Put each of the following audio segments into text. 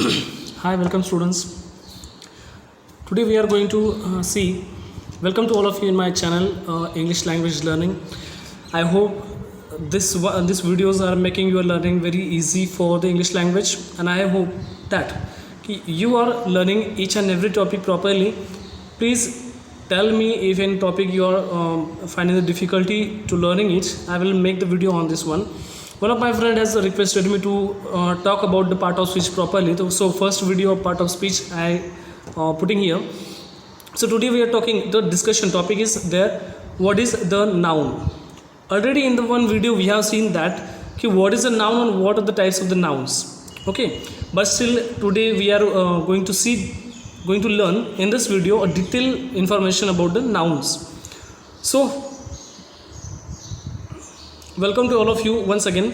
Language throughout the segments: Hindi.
Hi, welcome students. Today we are going to see. Welcome to all of you in my channel, English Language Learning. I hope these videos are making your learning very easy for the English language, and I hope that you are learning each and every topic properly. Please tell me if any topic you are finding the difficulty to learning it. I will make the video on this one. One of my friend has requested me to talk about the part of speech properly. So first video of part of speech I putting here. So today we are talking, the discussion topic is there, what is the noun. Already in the one video we have seen that what is a noun and what are the types of the nouns. Okay, but still today we are going to learn in this video a detailed information about the nouns. So welcome to all of you once again.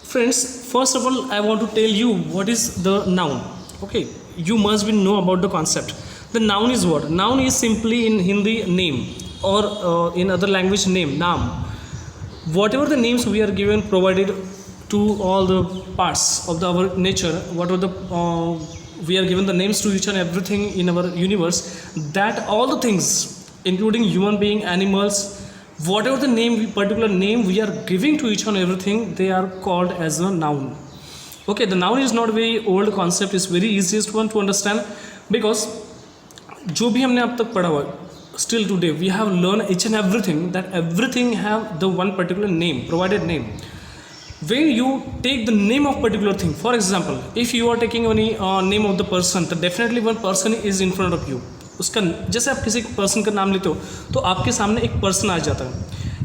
Friends, first of all I want to tell you what is the noun. Okay, you must be know about the concept. The noun is what? Noun is simply in Hindi name, or in other language name, naam. Whatever the names we are given, provided to all the parts of our nature, whatever the we are given the names to each and everything in our universe, that all the things including human being, animals, whatever the name, particular name we are giving to each and everything, they are called as a noun. Okay, the noun is not very old concept, is very easiest one to understand, because जो भी हमने अब तक पढ़ा हुआ, still today we have learned each and everything, that everything have the one particular name, provided name. When you take the name of particular thing, for example, if you are taking any name of the person, तो definitely one person is in front of you. उसका जैसे आप किसी पर्सन का नाम लेते हो तो आपके सामने एक पर्सन आ जाता है,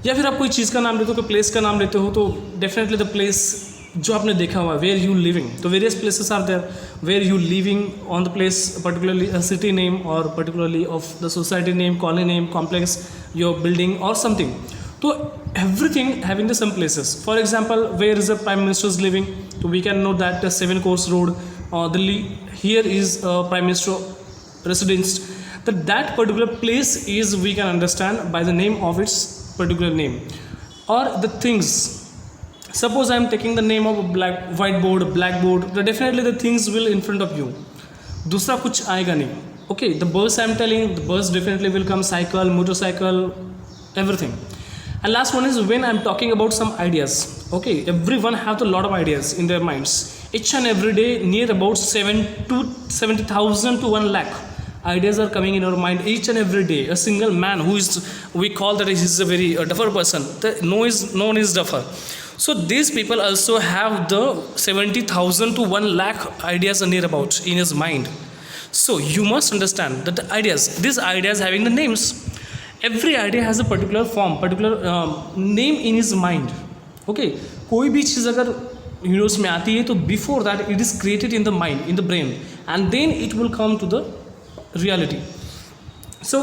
या फिर आप कोई चीज़ का नाम लेते हो, कोई प्लेस का नाम लेते हो, तो डेफिनेटली द प्लेस जो आपने देखा हुआ, वेयर यू लिविंग, तो various places are there, where you living on the place, particularly city name और particularly of the society name, colony name, complex, your building और समथिंग. तो everything having the some places. For example, where is the prime minister is living, so we can know that the 7 course road, Delhi, here is prime minister residence. That particular place is, we can understand by the name of its particular name. Or the things, suppose I am taking the name of a whiteboard, blackboard, then definitely the things will in front of you, दूसरा कुछ आएगा नहीं. Okay, the bus I am telling, the bus definitely will come, cycle, motorcycle, everything. And last one is when I am talking about some ideas. Okay, everyone have a lot of ideas in their minds. Each and every day near about 70,000 to 1 lakh ideas are coming in our mind each and every day. A single man who is, we call that he is a very duffer person, known is duffer. So these people also have the 70,000 to 1 lakh ideas near about in his mind. So you must understand that the ideas, these ideas having the names. Every idea has a particular form, particular name in his mind. Okay, कोई भी चीज़ अगर यूनिवर्स में आती है तो before that it is created in the mind, in the brain, and then it will come to the reality. So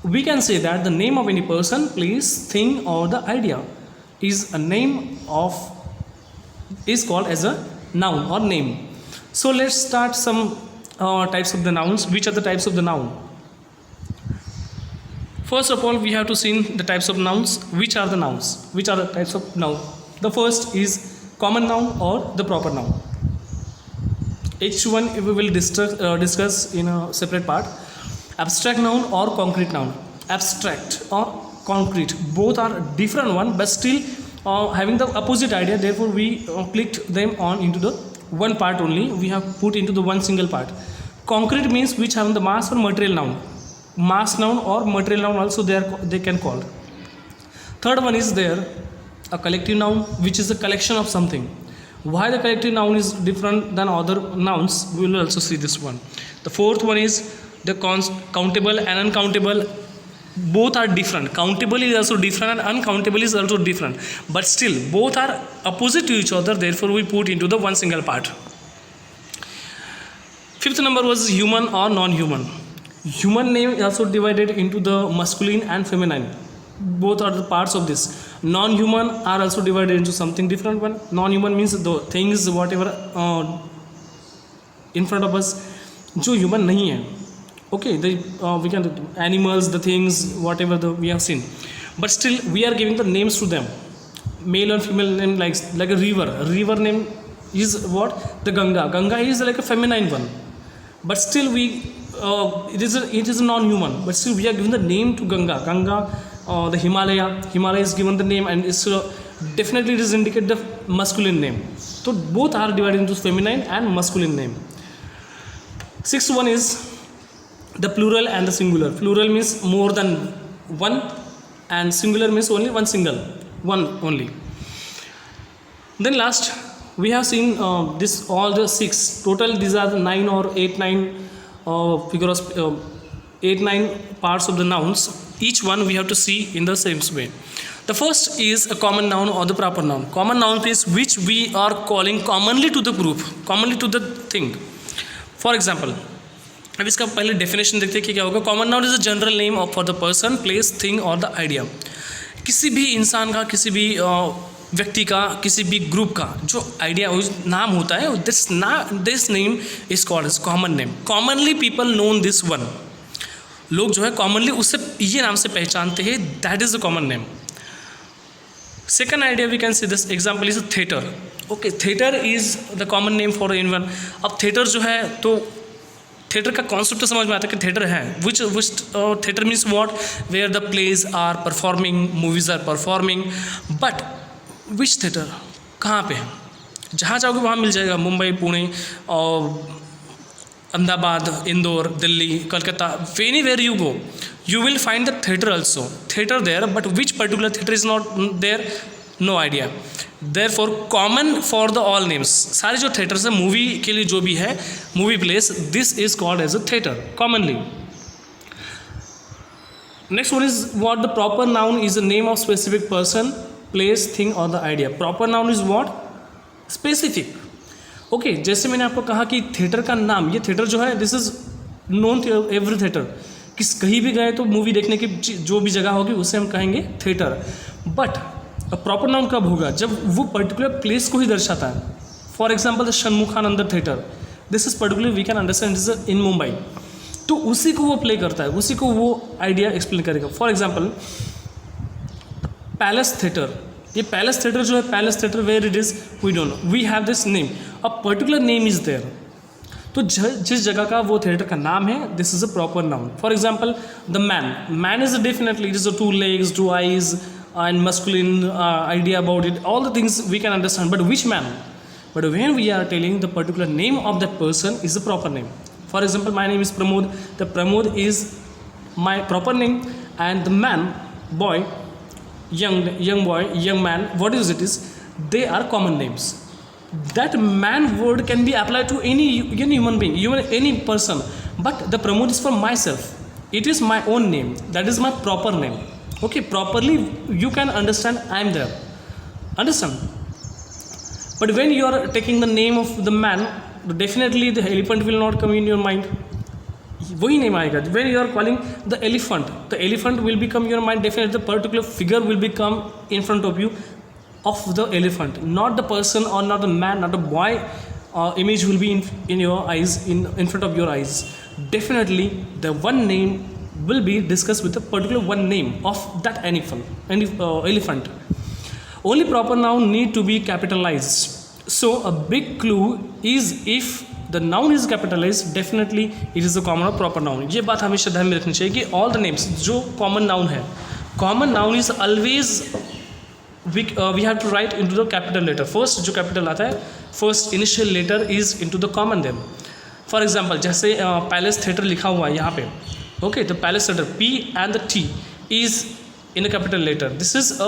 we can say that the name of any person, place, thing, or the idea is a name of, is called as a noun or name. So let's start some types of the nouns. Which are the types of the noun? First of all, we have to see the types of nouns. Which are the nouns? Which are the types of noun? The first is common noun or the proper noun. Each one we will discuss in a separate part. Abstract noun or concrete noun. Abstract or concrete, both are different one, but still having the opposite idea. Therefore, we clicked them on into the one part only. We have put into the one single part. Concrete means which have the mass or material noun. Mass noun or material noun also they can call. Third one is there a collective noun, which is a collection of something. Why the collective noun is different than other nouns, we will also see this one. The fourth one is the countable and uncountable. Both are different. Countable is also different and uncountable is also different, but still both are opposite to each other. Therefore, we put into the one single part. Fifth number was human or non-human. Human name is also divided into the masculine and feminine. Both are the parts of this. Non-human are also divided into something different one. Non-human means the things whatever in front of us जो human नहीं है. Okay, we can animals, the things whatever we have seen, but still we are giving the names to them. Male and female name, like a river. River name is what? The Ganga. Ganga is like a feminine one, but still it is a non-human, but still we are given the name to Ganga. The Himalaya is given the name, and it's definitely it is indicate the masculine name. So both are divided into feminine and masculine name. Sixth one is the plural and the singular. Plural means more than one, and singular means only one only. Then last we have seen this all the six total. These are the 9 or 8-9 parts of the nouns. Each one we have to see in the same way. The first is a common noun or the proper noun. Common noun is which we are calling commonly to the group, commonly to the thing. For example अब इसका पहले डेफिनेशन देखते हैं कि क्या होगा. Common noun is a general name of for the person, place, thing और द आइडिया. किसी भी इंसान का, किसी भी व्यक्ति का, किसी भी ग्रुप का जो आइडिया नाम होता है, this name is called as common name. Commonly people known this one. लोग जो है कॉमनली उससे ये नाम से पहचानते हैं. That is the common name. Second idea we can see this example is theatre. Okay, theatre is the common name for anyone. अब थिएटर जो है तो थिएटर का कॉन्सेप्ट तो समझ में आता है कि थिएटर है. Which theatre means what, where the plays are performing, movies are performing. But which theatre, कहाँ पे है? जहाँ चाहोगे वहाँ मिल जाएगा. मुंबई, पुणे और Ahmedabad, Indore, Delhi, Calcutta, anywhere you go you will find the theater also, theater there, but which particular theater is not there, no idea. Therefore common for the all names, सारे जो theaters है मूवी के लिए जो भी है movie place, this is called as a theater commonly. Next one is what the proper noun is the name of specific person, place, thing or the idea. Proper noun is what? Specific. Okay, जैसे मैंने आपको कहा कि थिएटर का नाम, ये थिएटर जो है this is known every theatre. कहीं भी गए तो मूवी देखने की जो भी जगह होगी उसे हम कहेंगे थिएटर. बट प्रॉपर नाउन कब होगा? जब वो पर्टिकुलर प्लेस को ही दर्शाता है. For example the Shanmukhananda theatre, this is particular we can understand is in Mumbai. तो उसी को वो प्ले करता है, उसी को वो आइडिया एक्सप्लेन करेगा. For example palace theatre. ये पैलेस थिएटर जो है, palace theatre where it is we don't know, we have this name, a particular name is there. तो जिस जगह का वो थिएटर का नाम है, this is a proper noun. For example the man is definitely it is a 2 legs, 2 eyes and masculine idea about it, all the things we can understand. But which man? But when we are telling the particular name of that person is the proper name. For example, my name is Pramod. The Pramod is my proper name, and the man, boy, young boy, young man, what is it is, they are common names. That man word can be applied to any human being, even any person. But the Pramod is for myself. It is my own name. That is my proper name. Okay, properly you can understand I am there. Understand? But when you are taking the name of the man, definitely the elephant will not come in your mind. वही नेम आएगा. When you are calling the elephant will become your mind. Definitely the particular figure will become in front of you of the elephant, not the person or not the man, not the boy. Image will be in your eyes, in front of your eyes. Definitely the one name will be discussed with a particular one name of that elephant. Only proper noun need to be capitalized. So a big clue is if the noun is capitalized, definitely it is a common or proper noun. ये बात हमेशा ध्यान में रखनी चाहिए कि all the names जो common noun है, common noun is always we have to write into the capital letter. First जो capital आता है, first initial letter is into the common name. For example, जैसे पैलेस थिएटर लिखा हुआ है यहाँ पे. Okay, the palace theatre, P and the T is in a capital letter. This is a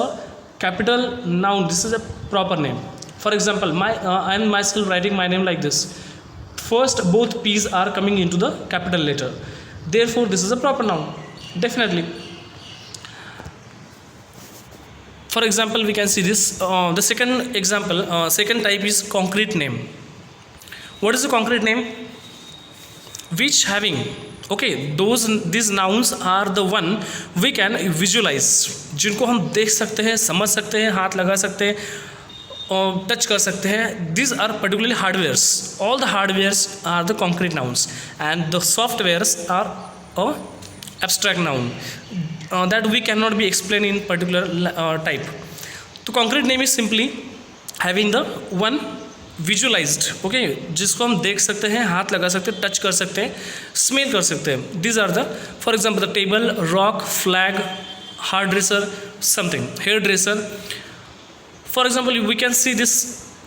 capital noun. This is a proper name. For example, I am myself writing my name like this. First, both P's are coming into the capital letter. Therefore, this is a proper noun. Definitely. For example, we can see this. The second example, second type is concrete name. What is a concrete name? Which having, okay, these nouns are the one we can visualize, जिनको हम देख सकते हैं, समझ सकते हैं, हाथ लगा सकते हैं और टच कर सकते हैं. These are particularly hardwares. All the hardwares are the concrete nouns, and the softwares are abstract noun that we cannot be explained in particular type. So concrete name is simply having the one visualised, okay, जिसको हम देख सकते हैं, हाथ लगा सकते हैं, टच कर सकते हैं, स्मेल कर सकते हैं. These are the, for example, the table, rock, flag, hairdresser, something, hairdresser. For example, we can see this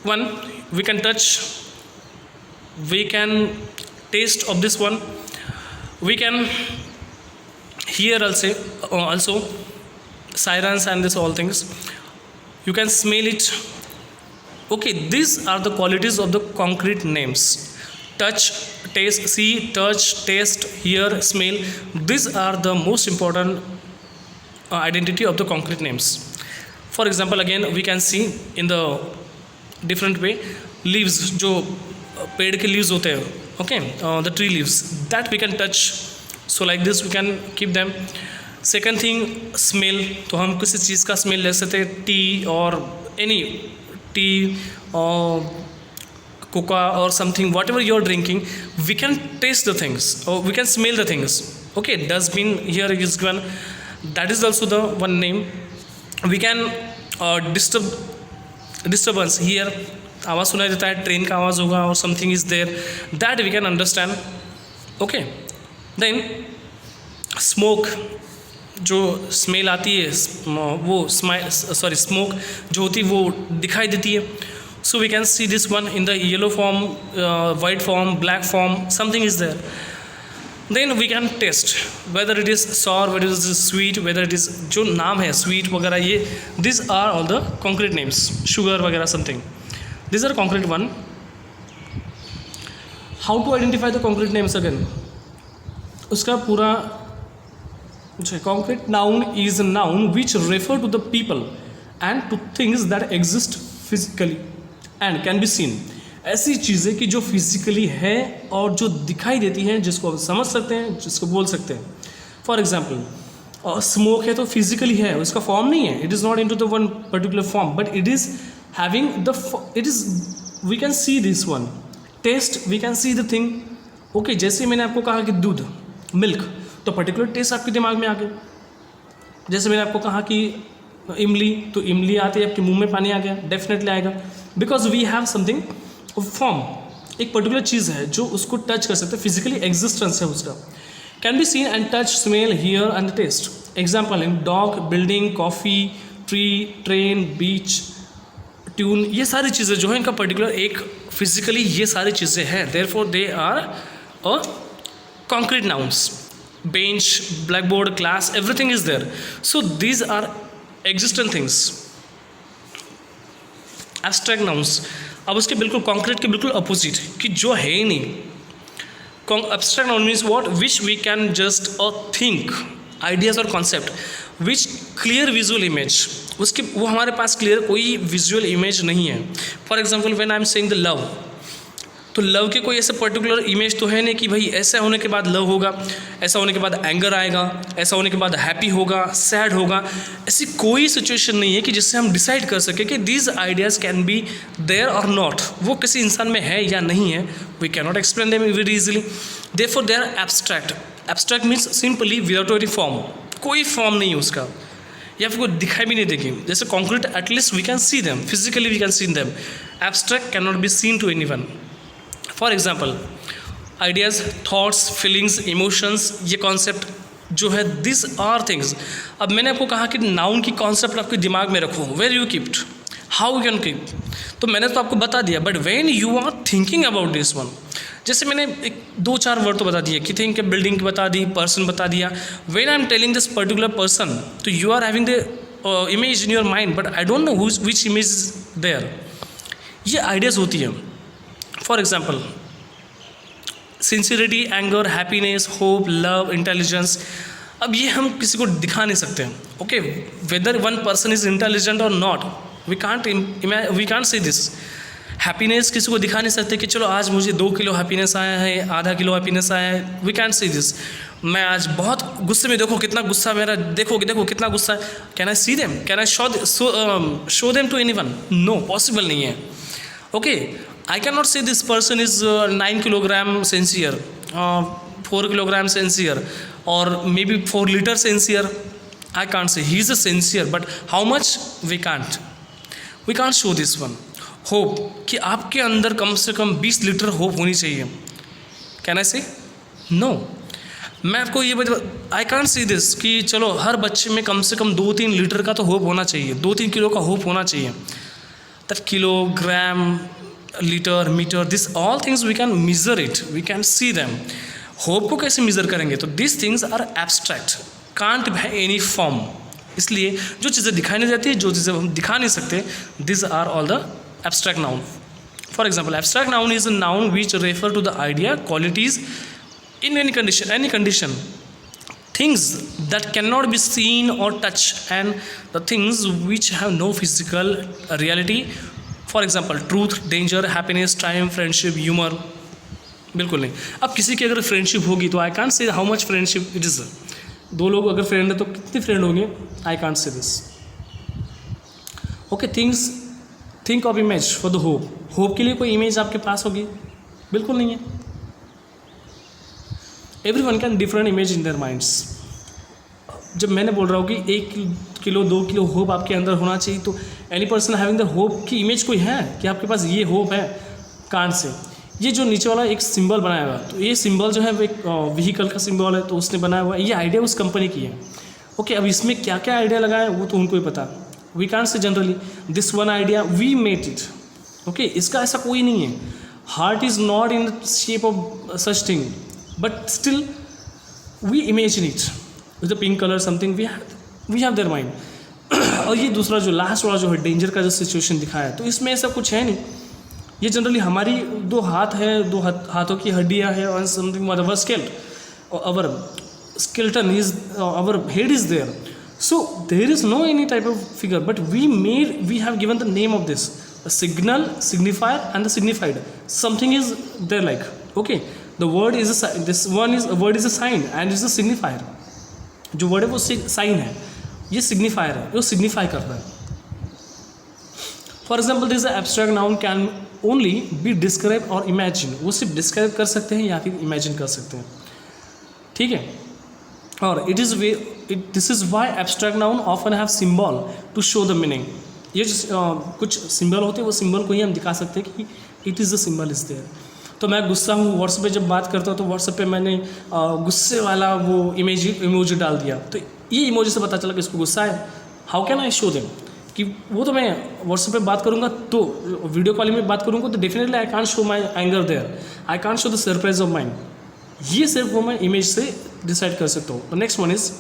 one, we can touch, we can taste of this one, we can hear also sirens and this all things, you can smell it. Okay, these are the qualities of the concrete names: touch, taste, see, touch, taste, hear, smell. These are the most important identity of the concrete names. For example, again we can see in the different way, leaves, जो पेड़ के लीव्स होते हैं, okay, the tree leaves, that we can touch. So like this we can keep them. Second thing, smell. तो हम किसी चीज़ का स्मेल ले सकते हैं, टी और एनी टी और कोका और something, whatever you are drinking, we can taste the things और we can smell the things. Okay, dustbin here is given, that is also the one name. We can disturbance, hear आवाज़ सुनाई देता है, ट्रेन का आवाज़ होगा और something is there, that we can understand. Okay, then smoke, जो स्मेल आती है, वो स्मोक जो होती है वो दिखाई देती है. So we can see this one in the yellow form, white form, black form, something is there. Then we can taste whether it is sour, whether it is sweet, whether it is, जो नाम है स्वीट वगैरह, ये this are all the concrete names, sugar वगैरह something. These are concrete one. How to identify the concrete names again? उसका पूरा, concrete noun is a noun which refer to the people and to things that exist physically and can be seen. ऐसी चीज़ें कि जो फिजिकली है और जो दिखाई देती हैं, जिसको हम समझ सकते हैं, जिसको बोल सकते हैं. फॉर एग्जाम्पल, स्मोक है तो फिजिकली है, उसका फॉर्म नहीं है, it is not into the one particular form, but it is having the, it is, we can see this one. Taste, we can see the thing. Okay, जैसे मैंने आपको कहा कि दूध, मिल्क, तो पर्टिकुलर टेस्ट आपके दिमाग में आ गया. जैसे मैंने आपको कहा कि इमली, तो इमली आती है, आपके मुंह में पानी आ गया, डेफिनेटली आएगा, because we have something form. एक पर्टिकुलर चीज़ है जो उसको टच कर सकते हैं, फिजिकली एग्जिस्टेंस है उसका. Can be seen and touch, smell, hear and taste. Example in dog, building, coffee, tree, train, beach, tune, ये सारी चीज़ें जो है इनका पर्टिकुलर एक फिजिकली ये सारी चीज़ें हैं, therefore they are a concrete nouns. Bench, black board, class, everything is there. So these are existent things. Abstract nouns, अब उसके बिल्कुल कॉन्क्रीट के बिल्कुल अपोजिट, कि जो है ही नहीं. Abstract noun means what, which we can just think, ideas और concept, which clear visual image, उसके वो हमारे पास क्लियर कोई विजुअल इमेज नहीं है. For example, when I am saying the love, तो लव के कोई ऐसे पर्टिकुलर इमेज तो है नहीं कि भाई ऐसा होने के बाद लव होगा, ऐसा होने के बाद एंगर आएगा, ऐसा होने के बाद हैप्पी होगा, सैड होगा. ऐसी कोई सिचुएशन नहीं है कि जिससे हम डिसाइड कर सके कि these ideas can be there और नॉट, वो किसी इंसान में है या नहीं है. We can not explain them very easily, therefore they are abstract. Abstract means simply without any form, कोई फॉर्म नहीं है उसका, या फिर कोई दिखाई भी नहीं देगी. जैसे concrete at least we can see them, physically we can see them. Abstract can not be seen to anyone. For example, ideas, thoughts, feelings, emotions, ये कॉन्सेप्ट जो है, दिस आर थिंग्स. अब मैंने आपको कहा कि नाउन की कॉन्सेप्ट आपके दिमाग में रखो, where you keeped, how you can keep, तो मैंने तो आपको बता दिया, but when you are thinking about this one, जैसे मैंने एक 2-4 वर्ड तो बता दिए कि थिंक, बिल्डिंग बता दी, पर्सन बता दिया. When I am telling this particular person, तो you are having the image in your mind, but I don't know which image is there. ये आइडियाज़ होती है. For example, sincerity, anger, happiness, hope, love, intelligence. अब ये हम किसी को दिखा नहीं सकते. Okay, whether one person is intelligent और not, we can't say this. Happiness किसी को दिखा नहीं सकते कि चलो आज मुझे 2 किलो हैप्पीनेस आया है, आधा किलो हैप्पीनेस आया है. We can see this. मैं आज बहुत गुस्से में, देखो कितना गुस्सा मेरा, देखो कितना गुस्सा है. Can I see them, can I show them to anyone? No, possible नहीं है. Okay, I can not say this person is 9 kilogram sincere, 4 kilogram sincere, और may be 4 litre sincere. I can't say he is a sincere, but how much we can't show this one. Hope, कि आपके अंदर कम से कम 20 लीटर होप होनी चाहिए। कैन आई से नो? मैं आपको ये आई कांट सी दिस कि चलो हर बच्चे में कम से कम 2-3 लीटर का तो होप होना चाहिए, 2-3 किलो का होप होना चाहिए। That kilo, gram, litre, metre, this all things we can measure it, we can see them. Hope को कैसे मेजर करेंगे? तो this things are abstract, can't by any form. इसलिए जो चीज़ें दिखाई नहीं जाती, जो चीज़ें हम दिखा नहीं सकते, this are all the abstract noun. For example, abstract noun is a noun which refer to the idea, qualities in any condition, things that cannot be seen or touched, and the things which have no physical reality. For example, truth, danger, happiness, triumph, friendship, humor. बिल्कुल नहीं। अब किसी की अगर फ्रेंडशिप होगी तो आई कांट से how much friendship it is. दो लोग अगर फ्रेंड है तो कितने फ्रेंड होंगे? आई can't say this. Okay, think of image for the hope. Hope के लिए कोई इमेज आपके पास होगी? बिल्कुल नहीं है। Everyone can different image in their minds. जब मैंने बोल रहा हूँ कि 1 किलो 2 किलो होप आपके अंदर होना चाहिए, तो any person having the hope की इमेज कोई है कि आपके पास ये होप है? Can't say. ये जो नीचे वाला एक सिंबल बनाया हुआ, तो ये सिंबल जो है वो एक व्हीकल का सिंबल है, तो उसने बनाया हुआ है। ये आइडिया उस कंपनी की है। ओके, अब इसमें क्या क्या आइडिया लगाया वो तो उनको ही पता। We can't say generally this one idea we made it. Okay, इसका ऐसा कोई नहीं है। Heart is not in the shape of such thing, but still we imagine it with the pink color something we have their mind। और ये दूसरा जो लास्ट वाला जो है डेंजर का जो सिचुएशन दिखाया है, तो इसमें ऐसा कुछ है नहीं। ये जनरली हमारी 2 हाथ है, 2 हाथों की हड्डियाँ है, और something our skeleton our skeleton is our head is there, so there is no any type of figure, but we have given the name of this, a signal, signifier and the signified, something is there like, okay, the word is a word is a sign and is a signifier। जो वर्ड है वो साइन है, ये सिग्निफायर है, वो सिग्निफाई करता है। For example, this abstract noun can only be describe और इमेजिन। वो सिर्फ डिस्क्राइब कर सकते हैं या फिर इमेजिन कर सकते हैं, ठीक है। और this is why abstract noun often have symbol to show the meaning. ये कुछ सिंबल होते हैं, वो सिंबल को ही हम दिखा सकते हैं कि it is the symbol is there. तो मैं गुस्सा हूँ, व्हाट्सएप पे जब बात करता हूँ तो व्हाट्सएप पे मैंने गुस्से वाला वो इमोजी डाल दिया, तो ये इमोजी से पता चला कि इसको गुस्सा है। How can I show them कि वो तो मैं व्हाट्सएप पे बात करूँगा, तो वीडियो कॉलिंग में बात करूँगा, तो definitely I can't show my anger there, I can't show the surprise of mind. ये सिर्फ वो मैं इमेज से डिसाइड कर सकता हूँ। The next one is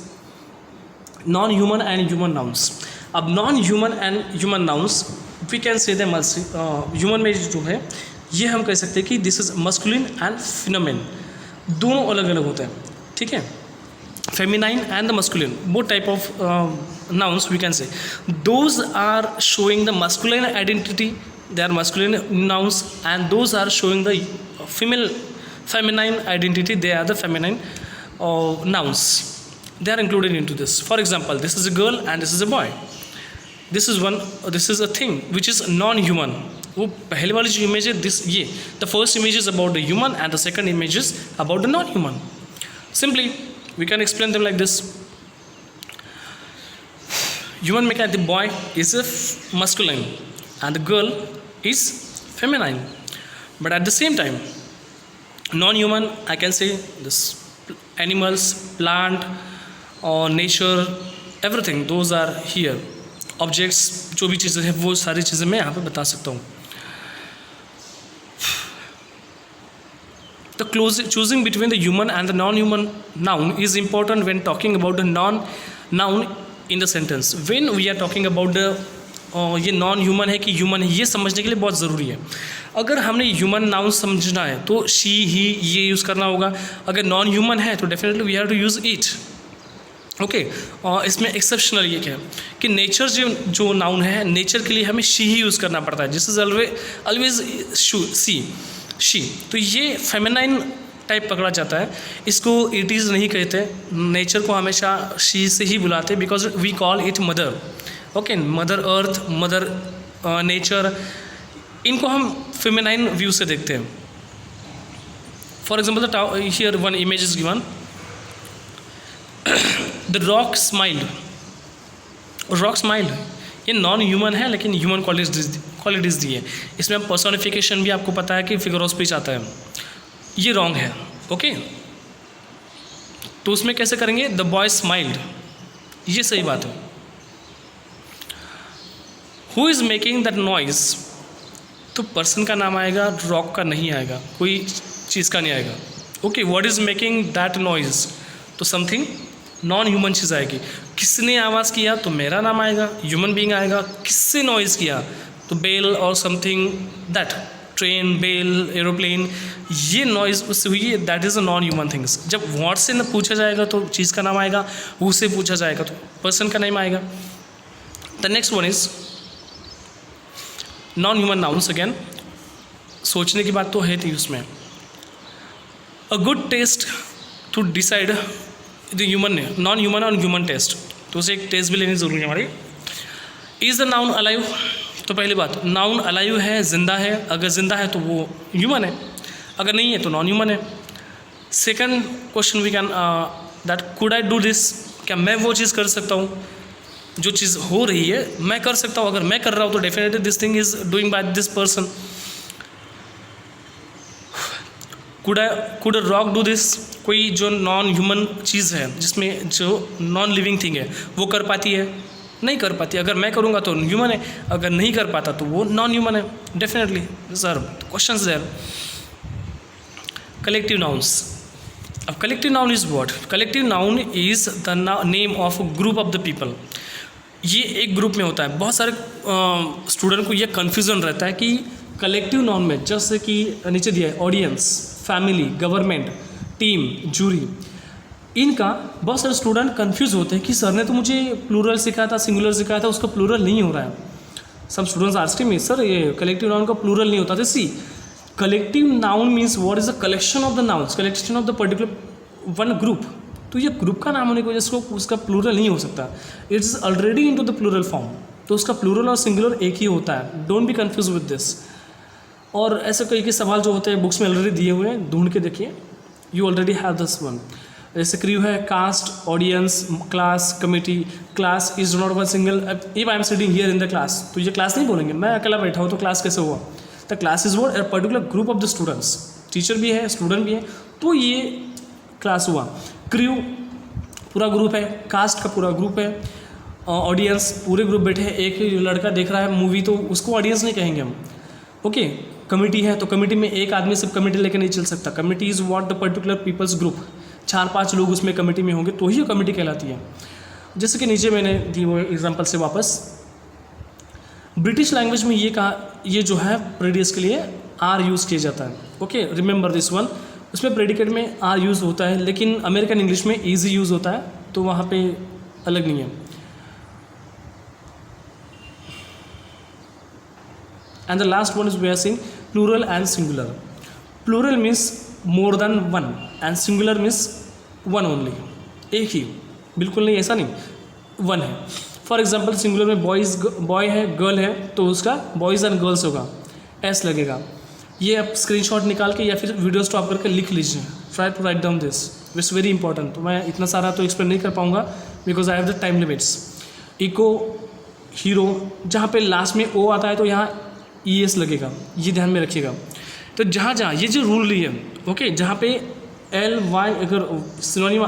non human and human nouns. अब non human and human nouns we can say them human में जो है ये हम कह सकते हैं कि this is masculine and feminine, दोनों अलग अलग होते हैं, ठीक है। Feminine and the masculine, both type of nouns we can say, those are showing the masculine identity, they are masculine nouns, and those are showing the feminine identity, they are the feminine nouns, they are included into this. For example, this is a girl and this is a boy, this is a thing which is non-human। वो पहले वाली जो इमेज है ये the first image is about the human and the second image is about the non human. Simply we can explain them like this. Human में क्या है? The boy is masculine and the girl is feminine, but at the same time non-human, I can say this animals, plant or nature, everything, those are here, objects, जो भी चीज़ें हैं वो सारी चीज़ें मैं यहाँ पे बता सकता हूँ। The choosing between the human and the non-human noun is important when talking about the noun in the sentence. When we are talking about the ये नॉन ह्यूमन है कि ह्यूमन है, ये समझने के लिए बहुत ज़रूरी है। अगर हमने ह्यूमन नाउन समझना है तो शी ही ये यूज़ करना होगा। अगर नॉन ह्यूमन है तो definitely we have to use it, okay. इसमें एक्सेप्शनल ये क्या है कि नेचर जो नाउन है, नेचर के लिए हमें शी ही यूज़ करना पड़ता है, जिस इज ऑलवेज शी। तो ये फेमिनाइन टाइप पकड़ा जाता है, इसको इट इज़ नहीं कहते, नेचर को हमेशा शी से ही बुलाते हैं, because we call it mother, okay. Mother earth, mother nature, इनको हम फेमिनाइन व्यू से देखते हैं। For example here one image is given, the rock smiled. Rock smiled ये नॉन ह्यूमन है लेकिन ह्यूमन क्वालिटीज क्वालिटीज़ दी है। इसमें हम पर्सोनिफिकेशन भी आपको पता है कि फिगर ऑफ स्पीच आता है, ये रॉन्ग है। ओके, तो उसमें कैसे करेंगे, द बॉय स्माइल्ड, ये सही बात है। Who is making that noise, तो पर्सन का नाम आएगा, रॉक का नहीं आएगा, कोई चीज़ का नहीं आएगा। Okay, what is making that noise, तो समथिंग नॉन ह्यूमन चीज़ आएगी। किसने आवाज़ किया, तो मेरा नाम आएगा, ह्यूमन बीइंग आएगा। किससे नॉइज़ किया, तो बेल और something that, train, bell, aeroplane, ये नॉइज़ उससे हुई है, that is a non human things. जब व्हाट से पूछा जाएगा तो चीज़ का नाम आएगा, हु से पूछा जाएगा तो पर्सन का नेम आएगा। The next one is non human nouns. Again सोचने की बात तो है थी उसमें। A good test to decide the human, non human और ह्यूमन टेस्ट, तो उसे एक टेस्ट भी लेनी ज़रूरी है हमारी। इज़ द नाउन अलाइव, तो पहली बात नाउन अलाइव है, जिंदा है, अगर जिंदा है तो वो ह्यूमन है, अगर नहीं है तो नॉन ह्यूमन है। Second question we can that could I do this, क्या मैं वो चीज़ कर सकता हूँ, जो चीज़ हो रही है मैं कर सकता हूँ, अगर मैं कर रहा हूँ तो definitely this thing is doing by this person. Could a rock do this, कोई जो नॉन ह्यूमन चीज़ है जिसमें जो नॉन लिविंग थिंग है वो कर पाती है, नहीं कर पाती, अगर मैं करूँगा तो ह्यूमन है, अगर नहीं कर पाता तो वो नॉन ह्यूमन है definitely. Sir questions there. Collective nouns, अब collective noun is what, collective noun is the name of group of the people. ये एक ग्रुप में होता है। बहुत सारे स्टूडेंट को ये कन्फ्यूज़न रहता है कि कलेक्टिव नाउन में, जैसे कि नीचे दिया है audience, family, government, team, jury, इनका बहुत सारे स्टूडेंट कंफ्यूज होते हैं कि सर ने तो मुझे प्लूरल सिखाया था, सिंगुलर सिखाया था, उसका प्लूरल नहीं हो रहा है। Some students asking me sir ये कलेक्टिव नाउन का प्लूरल नहीं होता था। See collective noun means what is the collection of the nouns, collection of the particular one group. तो ये ग्रुप का नाम होने की वजह से उसका प्लूरल नहीं हो सकता, it's already into the plural form, तो उसका प्लूरल और सिंगुलर एक ही होता है। Don't be confuse with this. और ऐसे कई के सवाल जो होते हैं बुक्स में ऑलरेडी दिए हुए हैं, ढूंढ के देखिए, you already have this one. जैसे क्रू है cast, audience, class, committee. Class is not one single, if I am sitting here in the class, तो ये क्लास नहीं बोलेंगे, मैं अकेला बैठा हूँ तो क्लास कैसे हुआ। The class is what a particular group of the students, teacher भी है, स्टूडेंट भी है, तो ये क्लास हुआ। क्रू पूरा ग्रुप है, कास्ट का पूरा ग्रुप है, ऑडियंस पूरे ग्रुप बैठे हैं, एक लड़का देख रहा है मूवी तो उसको ऑडियंस नहीं कहेंगे हम। ओके, कमिटी है तो कमिटी में एक आदमी सिर्फ कमिटी लेकर नहीं चल सकता, committee is what the particular peoples group, 4-5 लोग उसमें कमिटी में होंगे तो ही कमिटी कहलाती है। जैसे कि नीचे मैंने दी वो एग्जांपल से वापस, ब्रिटिश लैंग्वेज में ये कहा, ये जो है प्रेडियस के लिए आर यूज़ किया जाता है। ओके, रिमेंबर दिस वन, उसमें प्रेडिकेट में आर यूज़ होता है, लेकिन अमेरिकन इंग्लिश में ईजी यूज़ होता है, तो वहाँ पे अलग नहीं है। And the last one is we are seeing plural and singular. Plural means more than one and singular means one only, एक ही, बिल्कुल नहीं ऐसा नहीं, वन है। फॉर एग्जाम्पल सिंगुलर में बॉय है, गर्ल है, तो उसका बॉयज़ एंड गर्ल्स होगा, एस लगेगा। ये आप स्क्रीनशॉट निकाल के या फिर वीडियो स्टॉप करके लिख लीजिए, try to write down this, it's very important. तो मैं इतना सारा तो एक्सप्लेन नहीं कर पाऊँगा because I have the time limits. Echo, hero, जहाँ पे लास्ट में ओ आता है तो यहाँ ई एस लगेगा, ये ध्यान में रखिएगा। तो जहाँ जहाँ ये जो रूल रही है, ओके, जहाँ पे एल वाई अगर सिनोनिम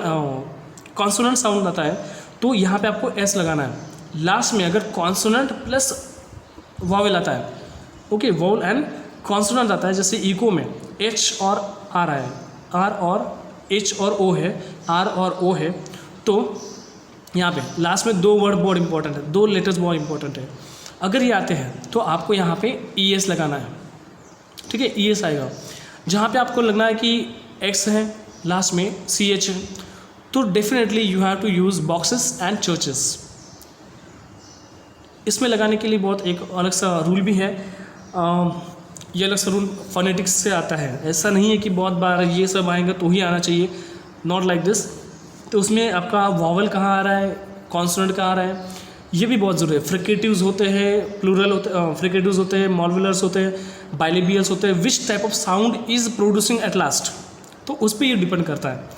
कॉन्सोनेंट साउंड आता है तो यहाँ पे आपको एस लगाना है। लास्ट में अगर कॉन्सोनेंट प्लस वावेल आता है, ओके, वावेल एंड कॉन्सोनेंट आता है, जैसे इको में एच और आर है, आर और एच और ओ है, आर और ओ है, तो यहाँ पे लास्ट में 2 वर्ड बहुत इंपॉर्टेंट है, 2 लेटर्स बहुत इंपॉर्टेंट है। अगर ये आते हैं तो आपको यहाँ पे ई एस लगाना है, ठीक है, ई एस आएगा। जहाँ पे आपको लगना है कि एक्स है, लास्ट में सी एच है, तो definitely you have to use boxes and churches. इसमें लगाने के लिए बहुत एक अलग सा रूल भी है, ये अलग सा रूल फोनेटिक्स से आता है। ऐसा नहीं है कि बहुत बार ये सब आएंगे तो ही आना चाहिए, नॉट लाइक दिस। तो उसमें आपका वॉवल कहाँ आ रहा है, कॉन्सोनेंट कहाँ आ रहा है, ये भी बहुत ज़रूरी है। फ्रिकेटिव्स होते हैं, प्लूरल होते हैं, फ्रिकेटिव्स होते हैं, मॉलवुलर्स होते हैं, बाइलेबियल्स होते हैं, विच type of sound is producing at last, तो उस पर ये डिपेंड करता है,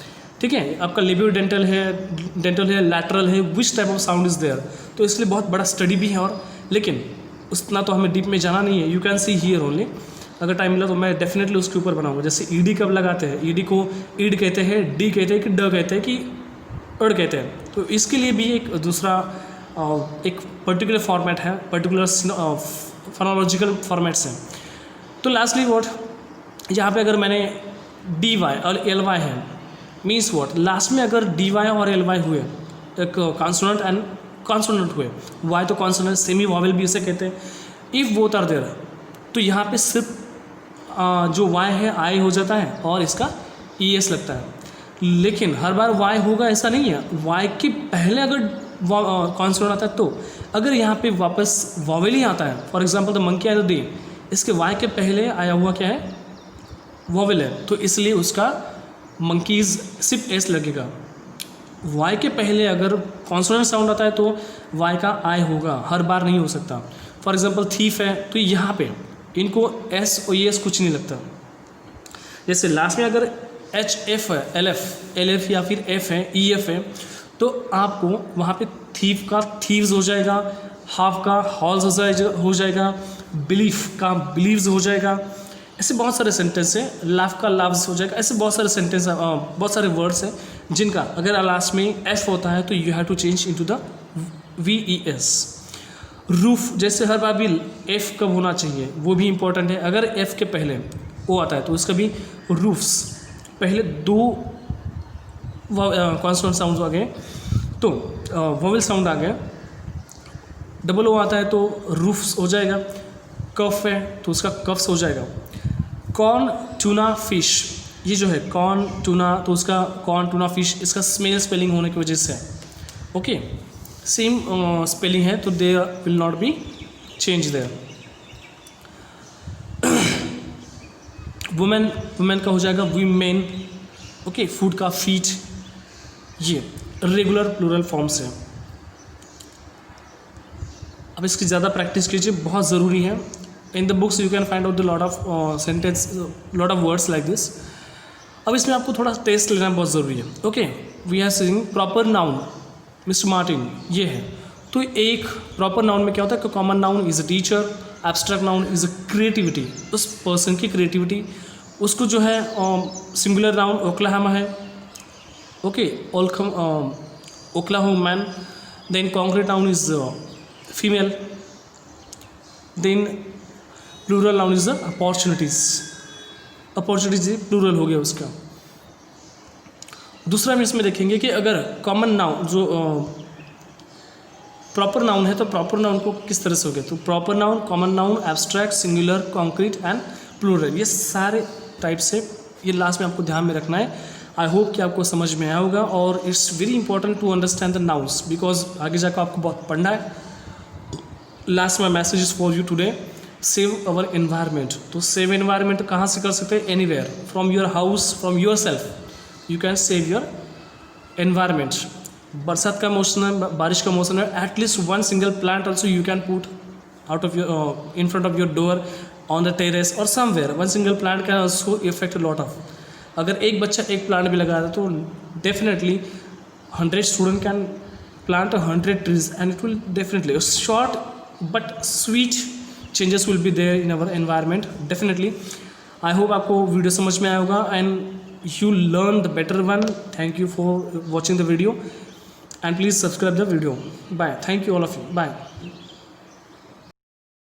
ठीक है। आपका लेबियो डेंटल है, लैटरल है, which type of sound is there, तो इसलिए बहुत बड़ा स्टडी भी है। और लेकिन उतना तो हमें डीप में जाना नहीं है, you can see here only. अगर टाइम मिला तो मैं डेफिनेटली उसके ऊपर बनाऊंगा। जैसे ईडी कब लगाते हैं, ईडी को ईड कहते हैं, डी कहते हैं कि ड कहते हैं कि अड़ कहते हैं, तो इसके लिए भी एक दूसरा एक पर्टिकुलर फॉर्मेट है, पर्टिकुलर फोनोलॉजिकल फॉर्मेट्स हैं। तो लास्टली व्हाट, यहाँ पे अगर मैंने डी वाई और एल वाई है, मीन्स व्हाट, लास्ट में अगर डी वाई और एल वाई हुए, एक कॉन्सोनेंट एंड कॉन्सोनेंट हुए, वाई तो कॉन्सोनेंट, सेमी वॉवेल भी इसे कहते हैं, इफ़ बोथ आर देयर, तो यहाँ पे सिर्फ जो वाई है आई हो जाता है और इसका ई एस लगता है। लेकिन हर बार वाई होगा ऐसा नहीं है, वाई के पहले अगर कॉन्सोनेंट आता है तो अगर यहाँ पे वापस वॉवेल ही आता है, for example the monkey I the day, इसके वाई के पहले आया हुआ क्या है, वॉवेल है, तो इसलिए उसका मंकीज़ सिर्फ एस लगेगा। वाई के पहले अगर कॉन्सोनेंट साउंड आता है तो वाई का आई होगा, हर बार नहीं हो सकता। फॉर एग्जांपल थीफ है, तो यहाँ पे इनको एस और एस कुछ नहीं लगता। जैसे लास्ट में अगर एच एफ है, एल एफ या फिर एफ है, ई एफ है, तो आपको वहाँ पे थीफ का थीव्स हो जाएगा, हाफ का हॉल्स हो जाएगा, बिलीफ का बिलीव्स हो जाएगा। ऐसे बहुत सारे सेंटेंस हैं, लाफ का लाव्स हो जाएगा। ऐसे बहुत सारे सेंटेंस, बहुत सारे वर्ड्स हैं जिनका अगर लास्ट में एफ होता है तो you have to change into the V E S. Roof, जैसे हर बार भी एफ कब होना चाहिए वो भी इंपॉर्टेंट है। अगर एफ के पहले ओ आता है तो उसका भी रूफ्स, पहले दो कॉन्सोनेंट साउंड आ गए तो वोवेल साउंड आ गया, डबल ओ आता है तो रूफ्स हो जाएगा। कफ है तो उसका कफ्स हो जाएगा। कॉर्न टूना फिश, ये जो है कॉर्न टूना, तो उसका कॉर्न टूना फिश, इसका स्मेल स्पेलिंग होने की वजह से है, ओके, सेम स्पेलिंग है तो they will not be change there. Women, women का हो जाएगा वीमेन, ओके। फूड का फीट, ये रेगुलर प्लूरल फॉर्म्स है। अब इसकी ज़्यादा प्रैक्टिस कीजिए, बहुत ज़रूरी है। In the books you can find out the lot of sentence, lot of words like this. अब इसमें आपको थोड़ा टेस्ट लेना बहुत ज़रूरी है, okay. We are seeing proper noun, mister Martin, ये है। तो एक प्रॉपर नाउन में क्या होता है कि common noun is a teacher, abstract noun is a creativity, उस पर्सन की क्रिएटिविटी। उसको जो है सिंगुलर नाउन ओक्लाहोमा है, okay, Oklahoma man. Then concrete noun is female. Then plural noun is the opportunities, opportunities plural हो गया उसका। दूसरा हम इसमें देखेंगे कि अगर कॉमन नाउन जो प्रॉपर नाउन है तो प्रॉपर नाउन को किस तरह से हो गया, तो proper noun, common noun, abstract, singular, concrete and plural, ये सारे टाइप से ये लास्ट में आपको ध्यान में रखना है। आई होप कि आपको समझ में आया होगा और it's very important to understand the nouns because आगे जाकर आपको बहुत पढ़ना है। Last my message is for you today, save our environment. तो सेव एनवायरनमेंट कहाँ से कर सकते हैं, anywhere, from your house, from yourself you can save your environment. बरसात का मौसम है, बारिश का मौसम है, at least one single plant also you can put out of your in front of your door, on the terrace और somewhere. One single plant can also affect lot of. अगर एक बच्चा एक प्लांट भी लगा रहा है तो definitely 100 student can plant 100 trees and it will definitely short but sweet changes will be there in our environment definitely. I hope आपको वीडियो समझ में आया होगा and you learn the better one. Thank you for watching the video and please subscribe the video. Bye. Thank you all of you. Bye.